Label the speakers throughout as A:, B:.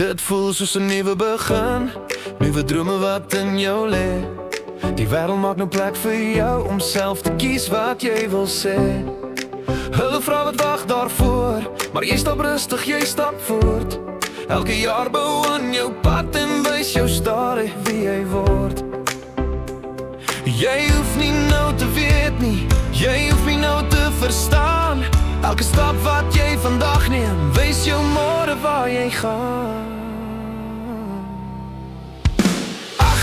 A: Dit voel soos 'n nuwe begin, nuwe drome wat in jou lê. Die wêreld maak nou plek vir jou om self te kies wat jy wil sê. Hulle vra wat wag daarvoor, maar jy stap rustig, jy stap voort. Elke jaar bou aan jou pad en wys jou stadig wie jy word. Jy hoef nie nou te weet nie, jy hoef nie nou te verstaan. Elke stap wat jy vandag neem, wys jou môre waar jy gaan.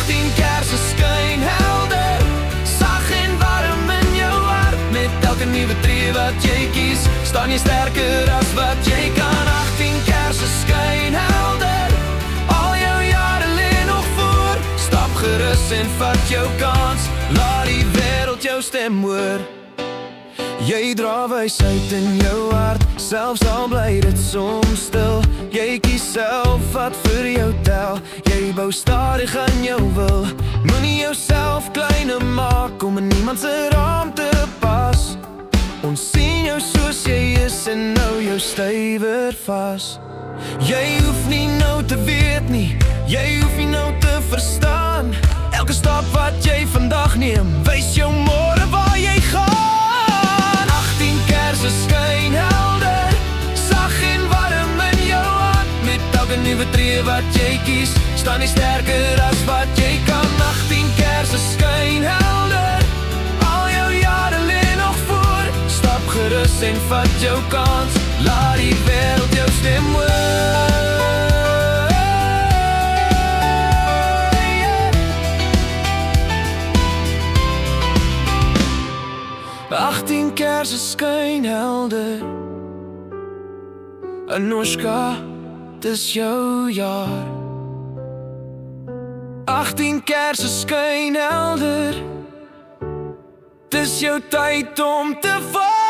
A: 18 kersse skyn helder, sag en warm in jou hart. Met elke nuwe tree wat jy kies, staan jy sterker as wat jy kan. 18 kersse skyn helder, al jou jare lê nog voor. Stap gerus en vat jou kans, laat die wêreld jou stem hoor. Jy dra wysheid in jou hart, selfs al bly dit soms stil. Jy kies self wat vir jou tel, jy bou stadig aan jou wil. Moenie jouself kleiner maak om in niemand se raam te pas. Ons sien jou soos jy is en nou jou stywer vas. Jy hoef nie nou te weet nie, jy hoef nie nou te verstaan. Elke stap wat jy vandag neem, wys jou môre waar jy gaan. 18 kersse skyn helder, sag en warm in jou hart. Met elke nuwe tree wat jy kies, staan jy sterker as wat jy kan. 18 kersse skyn helder, al jou jare lê nog voor. Stap gerus en vat jou kans, laat die wêreld jou stem hoor. 18 kersse skyn helder, Anushka, dis jou jaar. 18 kersse skyn helder, dis jou tyd om te val.